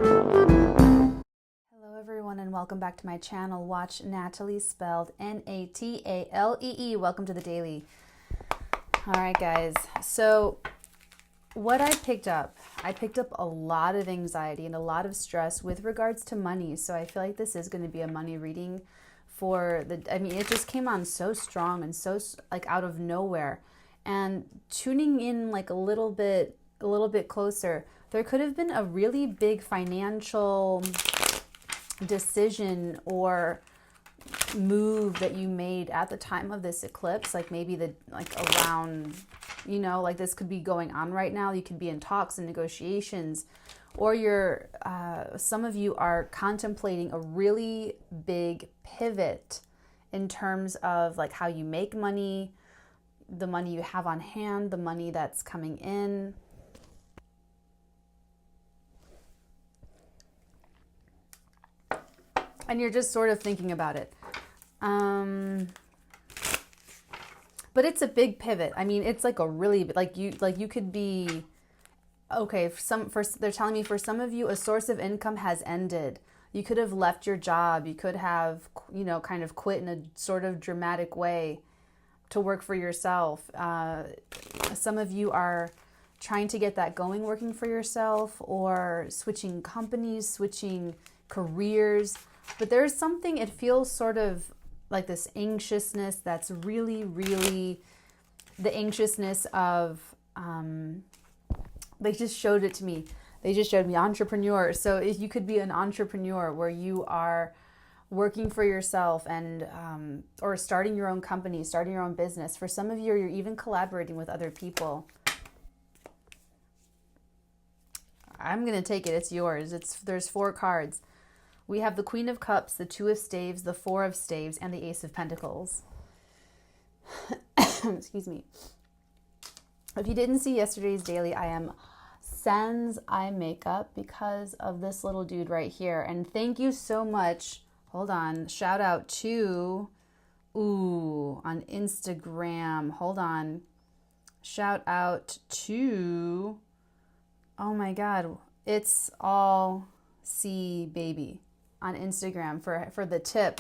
Hello everyone and welcome back to my channel. Watch Natalie, spelled Natalee. Welcome to the daily. All right guys, so what I picked up a lot of anxiety and a lot of stress with regards to money. So I feel like this is going to be a money reading for it just came on so strong and so like out of nowhere. And tuning in like a little bit closer, there could have been a really big financial decision or move that you made at the time of this eclipse, like maybe around, like this could be going on right now. You could be in talks and negotiations, or you're some of you are contemplating a really big pivot in terms of like how you make money, the money you have on hand, the money that's coming in. And you're just sort of thinking about it. But it's a big pivot. I mean, it's like a really, you could be, okay, they're telling me for some of you, a source of income has ended. You could have left your job. You could have, kind of quit in a sort of dramatic way to work for yourself. Some of you are trying to get that going, working for yourself, or switching companies, switching careers. But there's something, it feels sort of like this anxiousness that's really, really the anxiousness of, they just showed it to me. They just showed me entrepreneur. So if you could be an entrepreneur where you are working for yourself and, or starting your own company, starting your own business. For some of you, you're even collaborating with other people. I'm going to take it. It's yours. There's 4 cards. We have the Queen of Cups, the 2 of Staves, the 4 of Staves, and the Ace of Pentacles. Excuse me. If you didn't see yesterday's daily, I am sans eye makeup because of this little dude right here. And thank you so much. Hold on. Shout out to, on Instagram. Hold on. Shout out to, oh my God. It's all C baby on Instagram for the tip,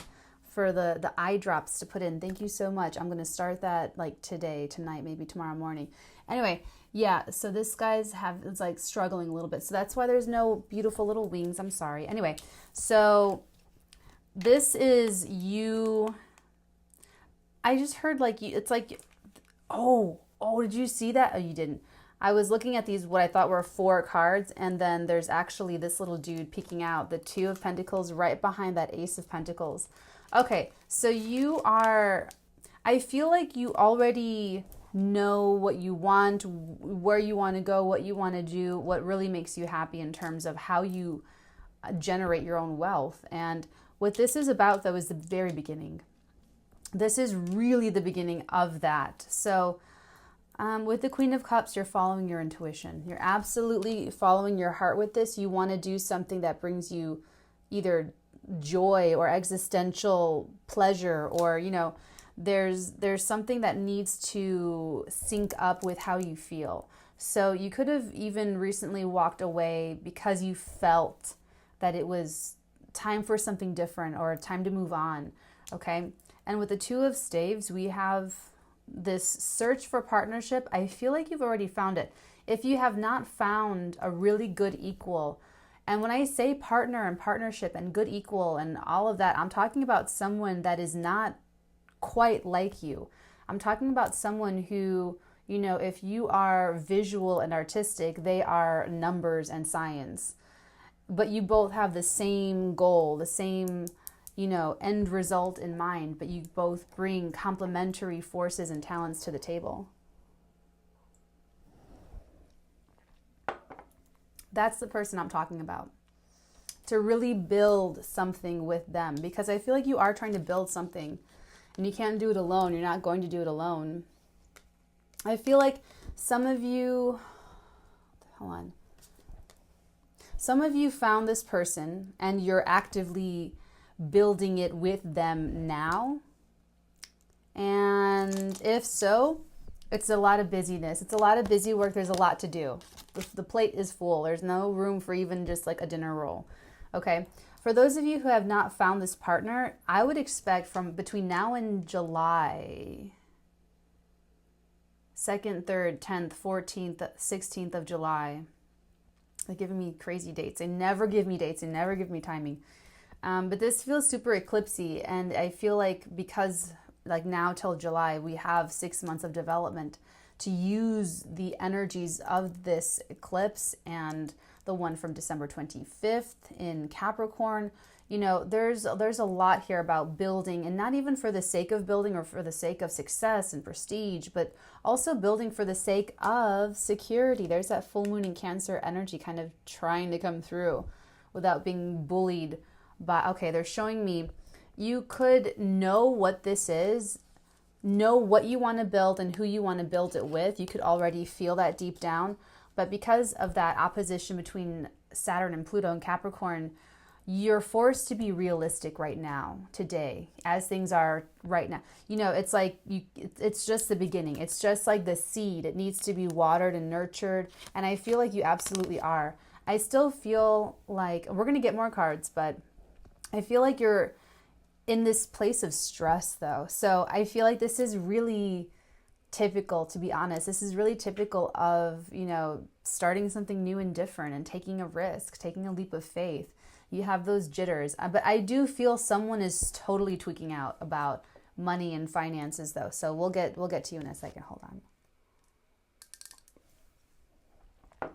for the eye drops to put in. Thank you so much. I'm going to start that like today, tonight, maybe tomorrow morning. Anyway, yeah, so this guy's it's like struggling a little bit. So that's why there's no beautiful little wings. I'm sorry. Anyway, so this is you. I just heard like you, it's like, oh, did you see that? Oh, you didn't. I was looking at these, what I thought were 4 cards, and then there's actually this little dude peeking out, the 2 of Pentacles right behind that Ace of Pentacles. Okay, so you are, I feel like you already know what you want, where you want to go, what you want to do, what really makes you happy in terms of how you generate your own wealth. And what this is about, though, is the very beginning. This is really the beginning of that. So with the Queen of Cups, you're following your intuition. You're absolutely following your heart with this. You want to do something that brings you either joy or existential pleasure, or, there's something that needs to sync up with how you feel. So you could have even recently walked away because you felt that it was time for something different or time to move on. Okay. And with the 2 of Staves, we have this search for partnership. I feel like you've already found it. If you have not found a really good equal, and when I say partner and partnership and good equal and all of that, I'm talking about someone that is not quite like you. I'm talking about someone who, if you are visual and artistic, they are numbers and science. But you both have the same goal, the same end result in mind, but you both bring complementary forces and talents to the table. That's the person I'm talking about. To really build something with them, because I feel like you are trying to build something and you can't do it alone. You're not going to do it alone. I feel like some of you, some of you found this person and you're actively building it with them now. And if so, It's a lot of busyness. It's a lot of busy work. There's a lot to do. The plate is full. There's no room for even just like a dinner roll. Okay. For those of you who have not found this partner, I would expect from between now and July 2nd, 3rd, 10th, 14th, 16th of July. They're giving me crazy dates. They never give me dates. They never give me timing. But this feels super eclipsy. And I feel like because like now till July, we have 6 months of development to use the energies of this eclipse and the one from December 25th in Capricorn. You know, there's a lot here about building, and not even for the sake of building or for the sake of success and prestige, but also building for the sake of security. There's that full moon in Cancer energy kind of trying to come through without being bullied by, okay, they're showing me you could know what this is, know what you want to build and who you want to build it with. You could already feel that deep down. But because of that opposition between Saturn and Pluto and Capricorn, you're forced to be realistic right now, today, as things are right now. You know, it's like it's just the beginning. It's just like the seed. It needs to be watered and nurtured. And I feel like you absolutely are. I still feel like, we're going to get more cards, but I feel like you're in this place of stress though. So I feel like this is really typical, to be honest. This is really typical of, you know, starting something new and different and taking a risk, taking a leap of faith. You have those jitters. But I do feel someone is totally tweaking out about money and finances though. So we'll get to you in a second. Hold on.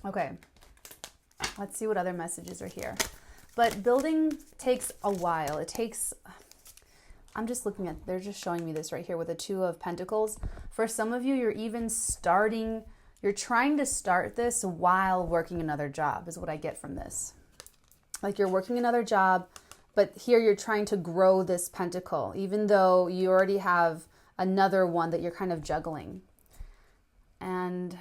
Okay. Let's see what other messages are here. But building takes a while. It takes, I'm just looking at, they're just showing me this right here with the Two of Pentacles. For some of you, you're even starting, you're trying to start this while working another job is what I get from this. Like you're working another job, but here you're trying to grow this pentacle, even though you already have another one that you're kind of juggling. And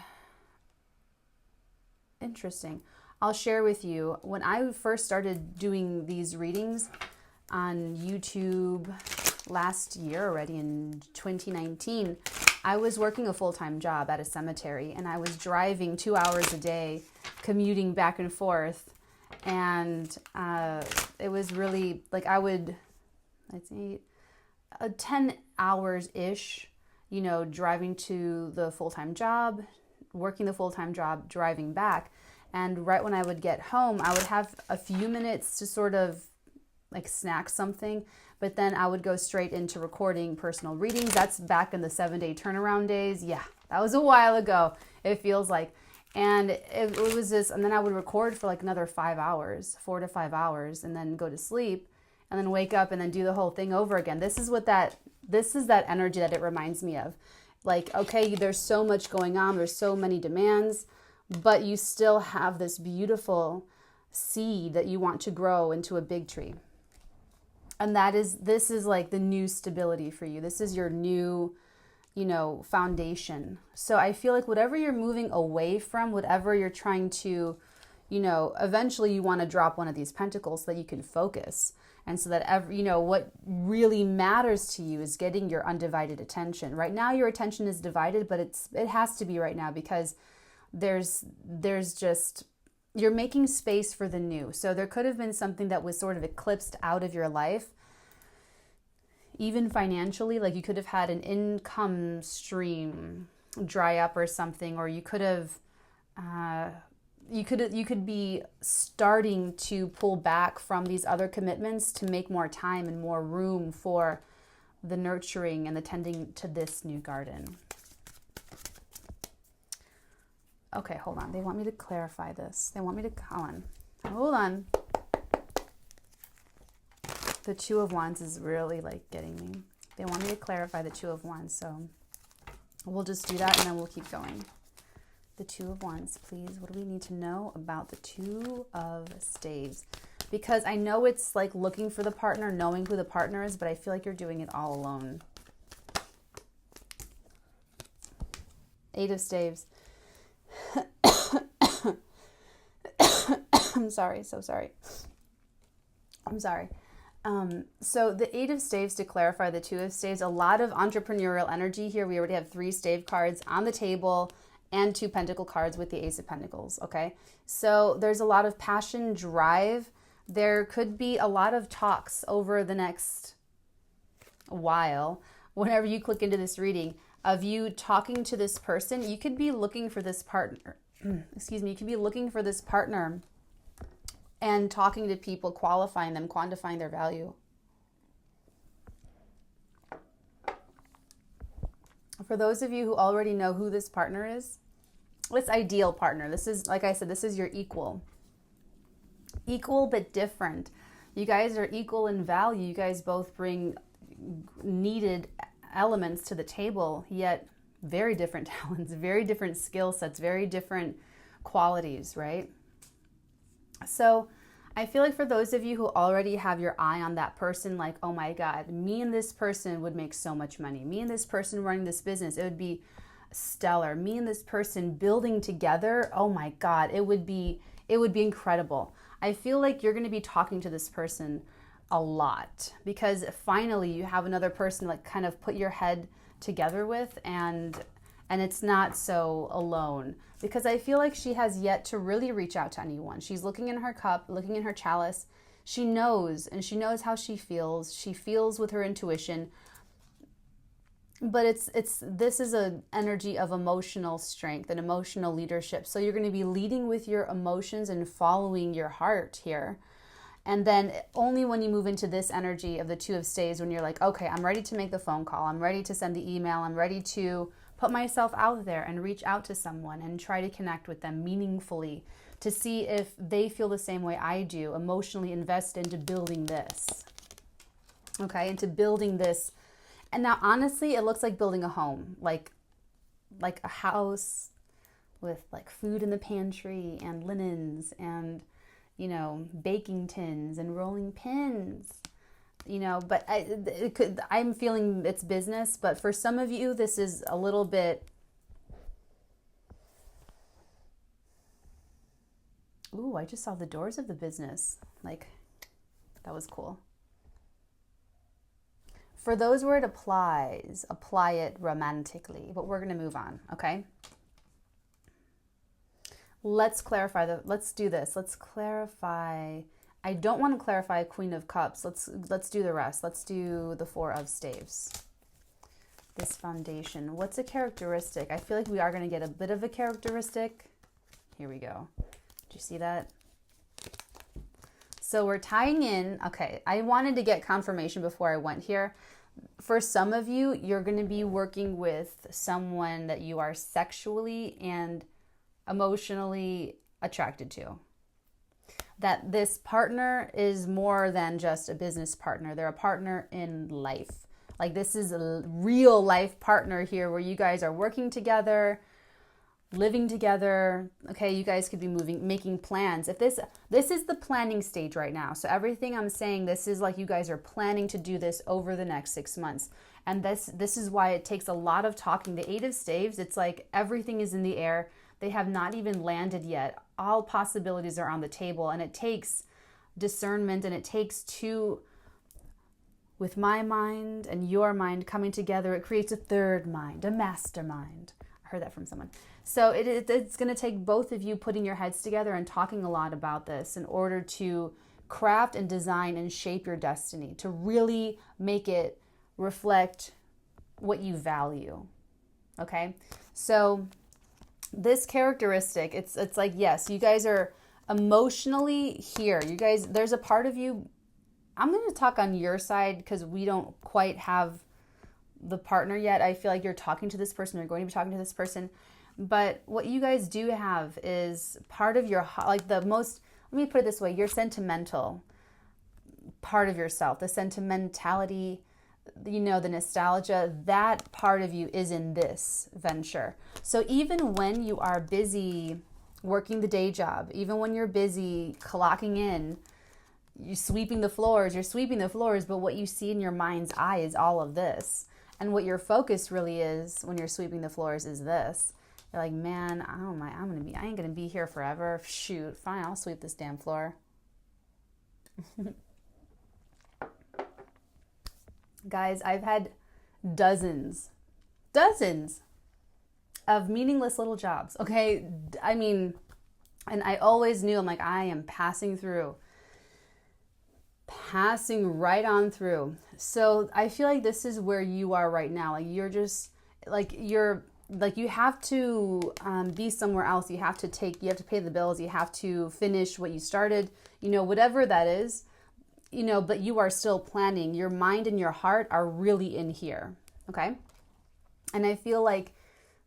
interesting. I'll share with you, when I first started doing these readings on YouTube last year already in 2019, I was working a full-time job at a cemetery, and I was driving 2 hours a day, commuting back and forth. And it was really like I would, let's see, 10 hours-ish, you know, driving to the full-time job, working the full-time job, driving back. And right when I would get home, I would have a few minutes to sort of like snack something, but then I would go straight into recording personal readings. That's back in the 7-day turnaround days. Yeah, that was a while ago, it feels like. And it was just, and then I would record for like another 5 hours, 4 to 5 hours, and then go to sleep and then wake up and then do the whole thing over again. This is that energy that it reminds me of. Like, okay, there's so much going on. There's so many demands, but you still have this beautiful seed that you want to grow into a big tree. And this is like the new stability for you. This is your new, you know, foundation. So I feel like whatever you're moving away from, whatever you're trying to, you know, eventually you want to drop one of these pentacles so that you can focus. And so that, you know, what really matters to you is getting your undivided attention. Right now your attention is divided, but it has to be right now because there's just, you're making space for the new. So there could have been something that was sort of eclipsed out of your life, even financially. Like you could have had an income stream dry up or something, or you could have, you could be starting to pull back from these other commitments to make more time and more room for the nurturing and the tending to this new garden. Okay, hold on. They want me to clarify this. They want me to, hold on. The Two of Wands is really like getting me. They want me to clarify the Two of Wands, so we'll just do that and then we'll keep going. The Two of Wands, please. What do we need to know about the Two of Staves? Because I know it's like looking for the partner, knowing who the partner is, but I feel like you're doing it all alone. Eight of Staves. I'm sorry, so sorry. I'm sorry. So the Eight of Staves, to clarify the Two of Staves, a lot of entrepreneurial energy here. We already have 3 stave cards on the table and 2 pentacle cards with the Ace of Pentacles, okay? So there's a lot of passion, drive. There could be a lot of talks over the next while, whenever you click into this reading, of you talking to this person. You could be looking for this partner. Excuse me. You could be looking for this partner and talking to people, qualifying them, quantifying their value. For those of you who already know who this partner is, this ideal partner, this is, like I said, this is your equal. Equal but different. You guys are equal in value. You guys both bring needed elements to the table, yet very different talents, very different skill sets, very different qualities, right? So I feel like for those of you who already have your eye on that person, like, oh my God, me and this person would make so much money. Me and this person running this business, it would be stellar. Me and this person building together, oh my God, it would be incredible. I feel like you're going to be talking to this person a lot because finally you have another person like kind of put your head together with, and it's not so alone, because I feel like she has yet to really reach out to anyone. She's looking in her cup, looking in her chalice. She knows, and she knows how she feels. She feels with her intuition. But this is an energy of emotional strength and emotional leadership. So you're going to be leading with your emotions and following your heart here. And then only when you move into this energy of the Two of Staves, when you're like, okay, I'm ready to make the phone call. I'm ready to send the email. I'm ready to put myself out there and reach out to someone and try to connect with them meaningfully to see if they feel the same way I do, emotionally invest into building this. Okay, into building this. And now, honestly, it looks like building a home, like a house with like food in the pantry and linens and, you know, baking tins and rolling pins, you know, but I'm feeling it's business. But for some of you, this is a little bit, ooh, I just saw the doors of the business. Like, that was cool. For those where it applies, apply it romantically, but we're going to move on, okay? Let's clarify let's do this. Let's clarify. I don't want to clarify Queen of Cups. Let's do the rest. Let's do the Four of Staves. This foundation. What's a characteristic? I feel like we are going to get a bit of a characteristic. Here we go. Did you see that? So we're tying in. Okay, I wanted to get confirmation before I went here. For some of you, you're going to be working with someone that you are sexually and emotionally attracted to. That this partner is more than just a business partner. They're a partner in life. Like, this is a real life partner here where you guys are working together, living together. Okay, you guys could be making plans. If this is the planning stage right now. So everything I'm saying, this is like you guys are planning to do this over the next 6 months. And this is why it takes a lot of talking. The Eight of Staves, it's like everything is in the air. They have not even landed yet. All possibilities are on the table, and it takes discernment, and it takes two, with my mind and your mind coming together, it creates a third mind, a mastermind. I heard that from someone. So it's going to take both of you putting your heads together and talking a lot about this in order to craft and design and shape your destiny, to really make it reflect what you value. Okay? So this characteristic, it's like, yes, you guys are emotionally here. You guys, there's a part of you, I'm going to talk on your side because we don't quite have the partner yet. I feel like you're talking to this person, you're going to be talking to this person. But what you guys do have is part of your, like the most, let me put it this way, your sentimental part of yourself, the sentimentality, you know, the nostalgia, that part of you is in this venture. So even when you are busy working the day job, even when you're busy clocking in, you're sweeping the floors, but what you see in your mind's eye is all of this. And what your focus really is when you're sweeping the floors is this. You're like, man, I ain't gonna be here forever. Shoot, fine, I'll sweep this damn floor. Guys, I've had dozens of meaningless little jobs. Okay. I mean, and I always knew, I'm like, I am passing right on through. So I feel like this is where you are right now. Like you're just like, you have to be somewhere else. You have to pay the bills. You have to finish what you started, whatever that is, but you are still planning. Your mind and your heart are really in here. Okay. And I feel like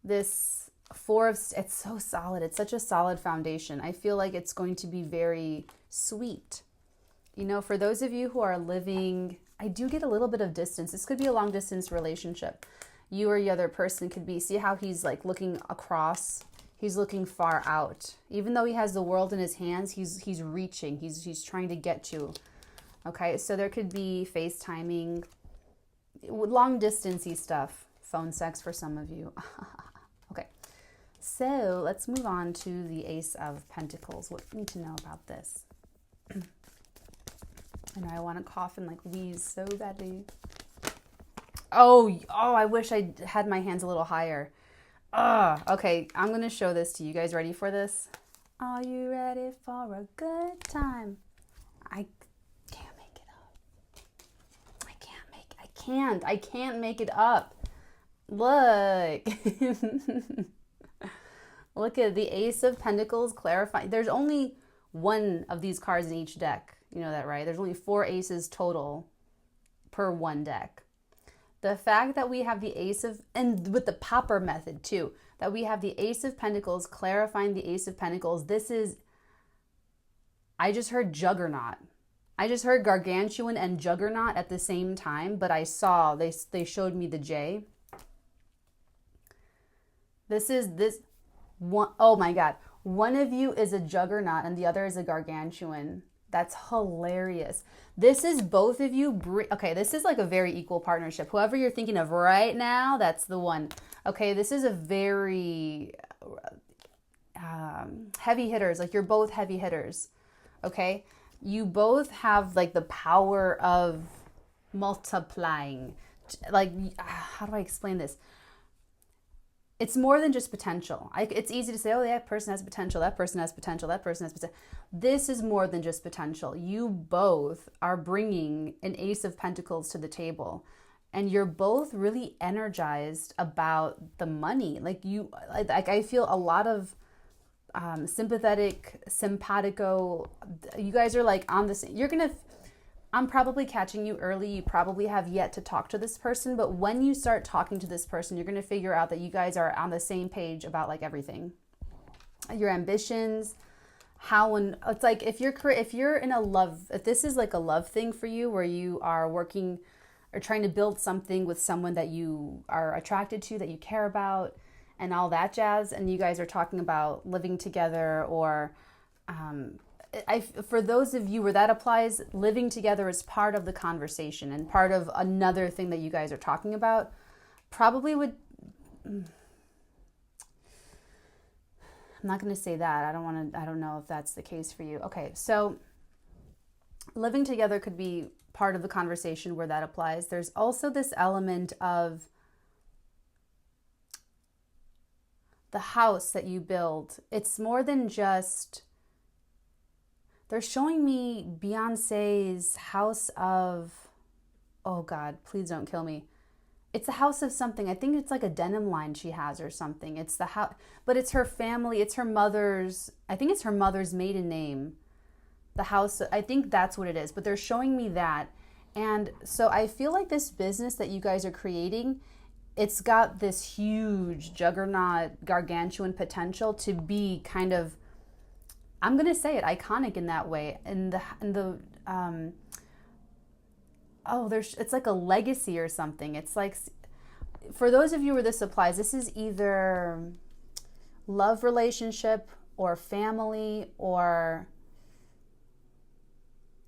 this it's so solid. It's such a solid foundation. I feel like it's going to be very sweet. For those of you who are living, I do get a little bit of distance. This could be a long distance relationship. You or the other person could be, see how he's like looking across, he's looking far out. Even though he has the world in his hands, he's reaching, he's trying to get you. Okay, so there could be FaceTiming, long distance-y stuff, phone sex for some of you. Okay, so let's move on to the Ace of Pentacles. What do you need to know about this? I know I want to cough and like wheeze so badly. Oh, I wish I had my hands a little higher. Okay, I'm going to show this to you. You guys ready for this? Are you ready for a good time? I can't make it up. I can't make it up. Look. Look at the Ace of Pentacles clarifying. There's only one of these cards in each deck. You know that, right? There's only 4 aces total per one deck. The fact that we have the Ace of, and with the popper method too, that we have the Ace of Pentacles clarifying the Ace of Pentacles. I just heard Juggernaut. I just heard Gargantuan and Juggernaut at the same time, but I saw, they showed me the J. This one, oh my God. One of you is a Juggernaut and the other is a Gargantuan. That's hilarious. This is both of you. Okay, this is like a very equal partnership. Whoever you're thinking of right now, that's the one. Okay, this is a very heavy hitters. Like you're both heavy hitters. Okay, you both have like the power of multiplying. Like, how do I explain this? It's more than just potential. It's easy to say, oh, that person has potential, that person has potential, that person has potential. This is more than just potential. You both are bringing an Ace of Pentacles to the table, and you're both really energized about the money. Like I feel a lot of simpatico. You guys are like on the same. I'm probably catching you early. You probably have yet to talk to this person, but when you start talking to this person, you're going to figure out that you guys are on the same page about like everything. Your ambitions, it's like if you're in a love, if this is like a love thing for you where you are working or trying to build something with someone that you are attracted to, that you care about and all that jazz, and you guys are talking about living together or for those of you where that applies, living together is part of the conversation and part of another thing that you guys are talking about. Probably would, I'm not going to say that. I don't know if that's the case for you. Okay, so living together could be part of the conversation where that applies. There's also this element of the house that you build. It's more than just... They're showing me Beyonce's house of, oh God, please don't kill me. It's a house of something. I think it's like a denim line she has or something. It's the house, but it's her family. It's her mother's, I think it's her mother's maiden name. The house, I think that's what it is, but they're showing me that. And so I feel like this business that you guys are creating, it's got this huge juggernaut, gargantuan potential to be kind of, I'm going to say it, iconic in that way. It's like a legacy or something. It's like, for those of you where this applies, this is either love relationship or family or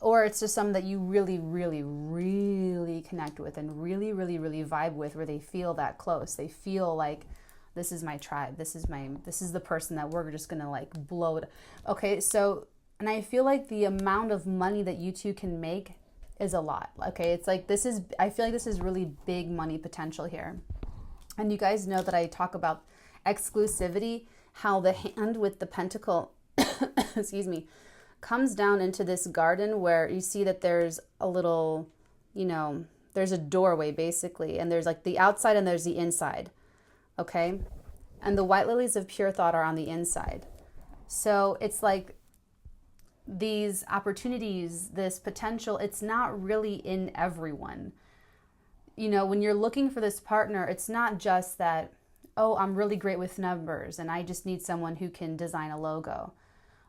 it's just something that you really, really, really connect with and really, really, really vibe with, where they feel that close. They feel like, this is my tribe. This is the person that we're just going to like blow it. Okay. So, and I feel like the amount of money that you two can make, is a lot. Okay, it's like I feel like this is really big money potential here. And you guys know that I talk about exclusivity, how the hand with the pentacle, excuse me, comes down into this garden where you see that there's a little, there's a doorway basically, and there's like the outside and there's the inside. Okay, and the white lilies of pure thought are on the inside. So it's like these opportunities, this potential, it's not really in everyone. When you're looking for this partner, it's not just that, oh, I'm really great with numbers and I just need someone who can design a logo.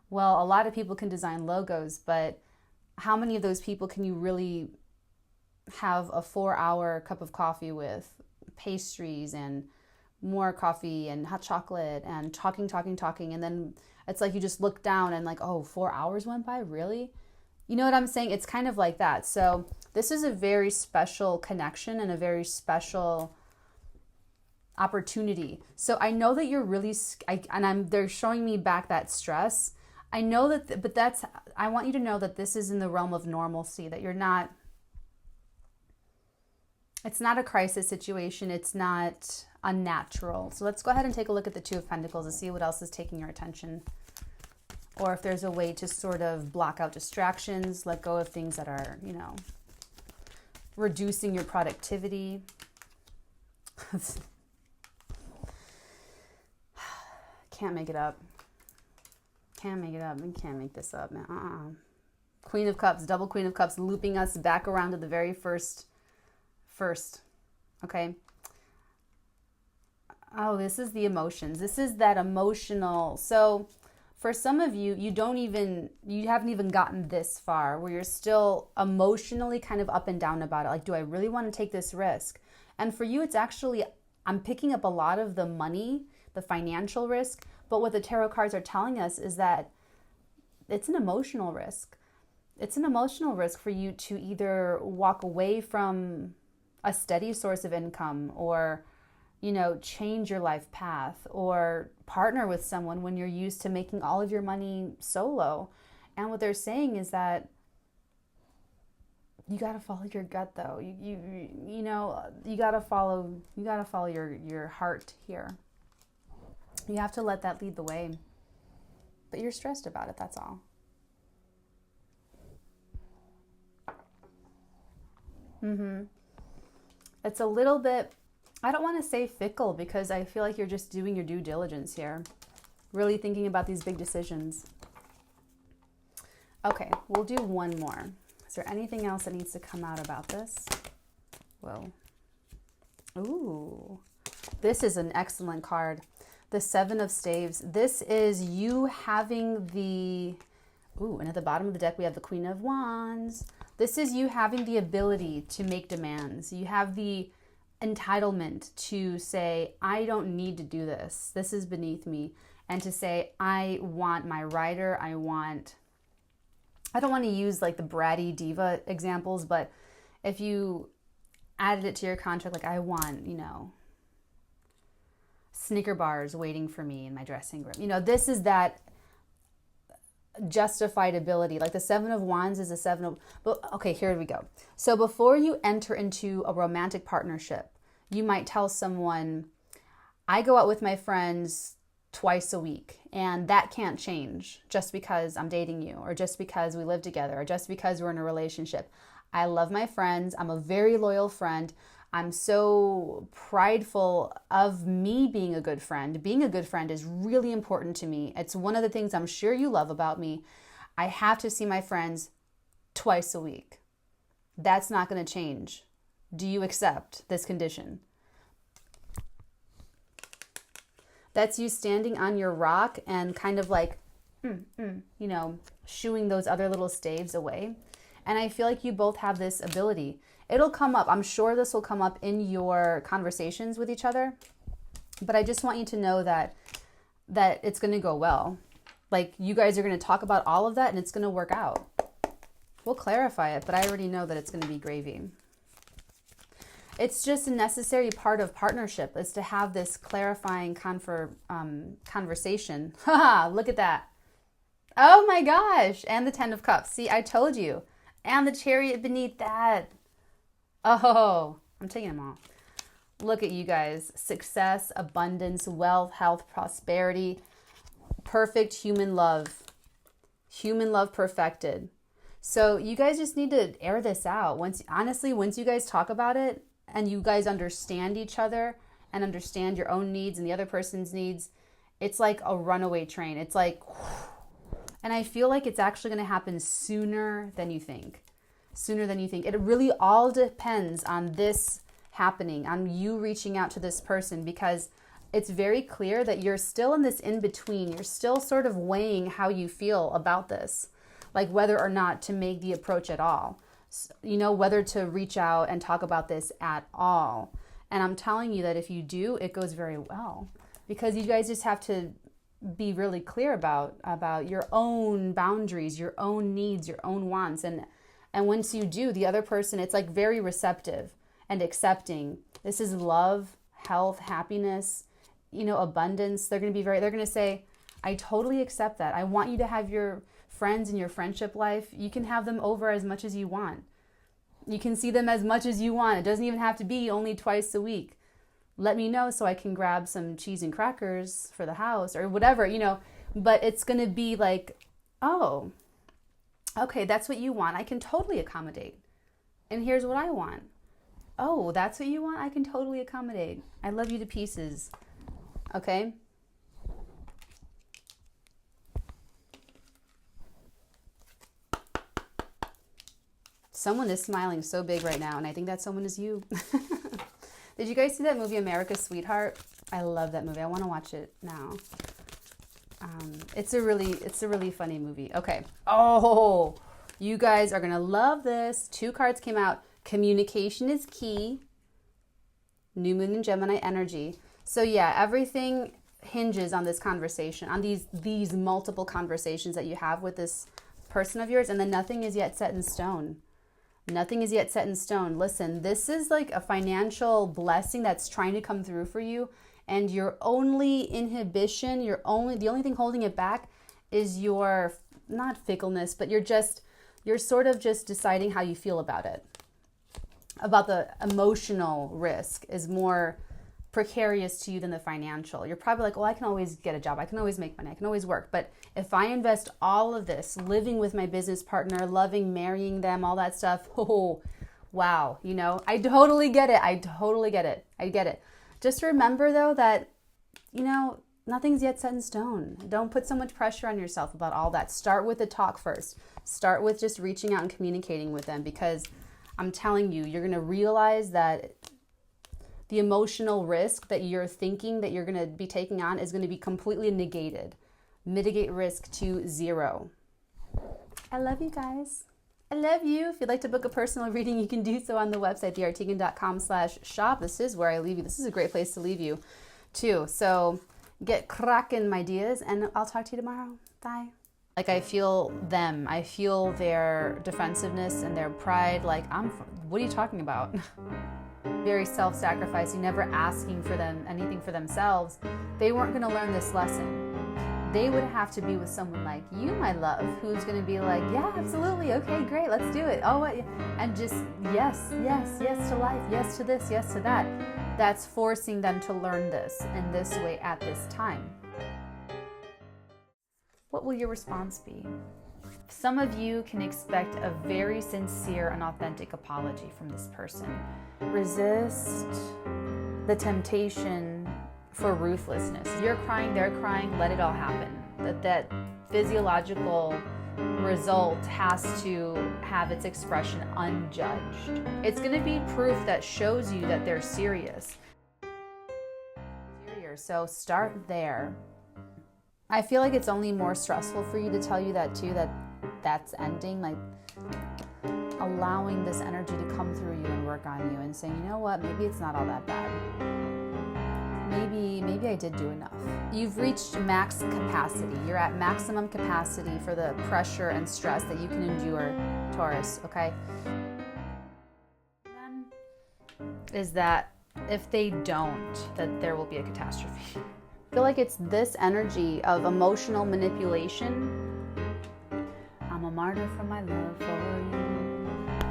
Well, a lot of people can design logos, but how many of those people can you really have a 4-hour cup of coffee with pastries and more coffee and hot chocolate and talking, and then it's like you just look down and like, oh, 4 hours went by? Really? You know what I'm saying? It's kind of like that. So this is a very special connection and a very special opportunity. So I know that you're really, they're showing me back that stress. I know that, but I want you to know that this is in the realm of normalcy, that you're not, it's not a crisis situation. It's not unnatural. So let's go ahead and take a look at the Two of Pentacles and see what else is taking your attention. Or if there's a way to sort of block out distractions, let go of things that are, reducing your productivity. Can't make it up. Can't make it up. We can't make this up, man. Queen of Cups, double Queen of Cups, looping us back around to the very first. Okay. Oh, this is the emotions. This is that emotional. So for some of you, you haven't even gotten this far where you're still emotionally kind of up and down about it. Like, do I really want to take this risk? And for you, it's actually, I'm picking up a lot of the money, the financial risk. But what the tarot cards are telling us is that it's an emotional risk. It's an emotional risk for you to either walk away from a steady source of income or, change your life path or partner with someone when you're used to making all of your money solo. And what they're saying is that you got to follow your gut though. You got to follow your heart here. You have to let that lead the way. But you're stressed about it, that's all. It's a little bit, I don't want to say fickle, because I feel like you're just doing your due diligence here. Really thinking about these big decisions. Okay, we'll do one more. Is there anything else that needs to come out about this? Whoa. Ooh, this is an excellent card. The Seven of Staves. This is you having the, and at the bottom of the deck we have the Queen of Wands. This is you having the ability to make demands. You have the entitlement to say, I don't need to do this. This is beneath me. And to say, I want my rider. I don't want to use like the bratty diva examples, but if you added it to your contract, like I want, Snicker bars waiting for me in my dressing room. This is that justified ability. Like the Seven of Wands is a seven of, but okay, here we go. So before you enter into a romantic partnership, you might tell someone, I go out with my friends twice a week, and that can't change just because I'm dating you, or just because we live together, or just because we're in a relationship. I love my friends. I'm a very loyal friend. I'm so prideful of me being a good friend. Being a good friend is really important to me. It's one of the things I'm sure you love about me. I have to see my friends twice a week. That's not going to change. Do you accept this condition? That's you standing on your rock and kind of like, shooing those other little staves away. And I feel like you both have this ability. It'll come up. I'm sure this will come up in your conversations with each other. But I just want you to know that it's going to go well. Like you guys are going to talk about all of that and it's going to work out. We'll clarify it, but I already know that it's going to be gravy. It's just a necessary part of partnership is to have this clarifying conversation. Haha, look at that. Oh my gosh. And the Ten of Cups. See, I told you. And the Chariot beneath that. Oh, I'm taking them all. Look at you guys. Success, abundance, wealth, health, prosperity, perfect human love. Human love perfected. So you guys just need to air this out. Once you guys talk about it and you guys understand each other and understand your own needs and the other person's needs, it's like a runaway train. It's like, and I feel like it's actually going to happen sooner than you think. Sooner than you think. It really all depends on this happening, on you reaching out to this person, because it's very clear that you're still in this in-between. You're still sort of weighing how you feel about this, like whether or not to make the approach at all, you know, whether to reach out and talk about this at all. And I'm telling you that if you do, it goes very well, because you guys just have to be really clear about your own boundaries, your own needs, your own wants. And once you do, the other person, it's like very receptive and accepting. This is love, health, happiness, you know, abundance. They're going to say, I totally accept that. I want you to have your friends in your friendship life. You can have them over as much as you want. You can see them as much as you want. It doesn't even have to be only twice a week. Let me know so I can grab some cheese and crackers for the house or whatever, you know, but it's going to be like, oh, okay, that's what you want. I can totally accommodate. And here's what I want. Oh, that's what you want? I can totally accommodate. I love you to pieces. Okay? Someone is smiling so big right now, and I think that someone is you. Did you guys see that movie, America's Sweetheart? I love that movie. I want to watch it now. It's a really funny movie. Okay. Oh, you guys are going to love this. 2 cards came out. Communication is key. New moon and Gemini energy. So yeah, everything hinges on this conversation, on these multiple conversations that you have with this person of yours, and then nothing is yet set in stone. Nothing is yet set in stone. Listen, this is like a financial blessing that's trying to come through for you, and your only inhibition, the only thing holding it back is your, not fickleness, but you're sort of just deciding how you feel about it. About the emotional risk is more precarious to you than the financial. You're probably like, well, I can always get a job. I can always make money. I can always work. But if I invest all of this, living with my business partner, loving, marrying them, all that stuff, oh, wow. You know, I totally get it. I get it. Just remember though that, you know, nothing's yet set in stone. Don't put so much pressure on yourself about all that. Start with the talk first. Start with just reaching out and communicating with them, because I'm telling you, you're going to realize that the emotional risk that you're thinking that you're going to be taking on is going to be completely negated. Mitigate risk to 0. I love you guys. I love you. If you'd like to book a personal reading, you can do so on the website, theartigan.com/shop. This is where I leave you. This is a great place to leave you too. So get cracking, my dears, and I'll talk to you tomorrow. Bye. Like, I feel them. I feel their defensiveness and their pride. Like, what are you talking about? Very self-sacrificing, never asking for them anything for themselves. They weren't going to learn this lesson. They would have to be with someone like you, my love, who's going to be like, yeah, absolutely. Okay, great. Let's do it. Oh, what? And just yes to life. Yes to this. Yes to that. That's forcing them to learn this in this way at this time. What will your response be? Some of you can expect a very sincere and authentic apology from this person. Resist the temptation for ruthlessness. You're crying, they're crying, let it all happen. That physiological result has to have its expression unjudged. It's going to be proof that shows you that they're serious. So start there. I feel like it's only more stressful for you to tell you that too, that's ending, like allowing this energy to come through you and work on you and saying, you know what, maybe it's not all that bad. Maybe I did do enough. You've reached max capacity. You're at maximum capacity for the pressure and stress that you can endure, Taurus, okay? Then is that if they don't, that there will be a catastrophe. I feel like it's this energy of emotional manipulation. I'm a martyr for my love for you.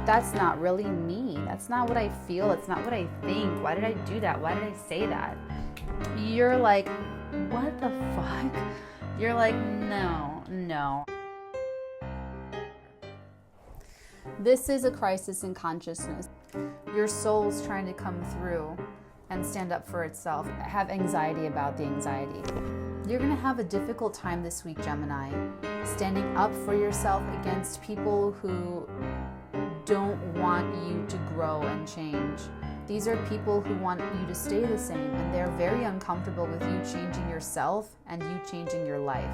that's not really me. That's not what I feel. It's not what I think. Why did I do that? Why did I say that? You're like, what the fuck? You're like, no. This is a crisis in consciousness. Your soul's trying to come through and stand up for itself. Have anxiety about the anxiety. You're going to have a difficult time this week, Gemini, standing up for yourself against people who don't want you to grow and change. These are people who want you to stay the same, and they're very uncomfortable with you changing yourself and you changing your life.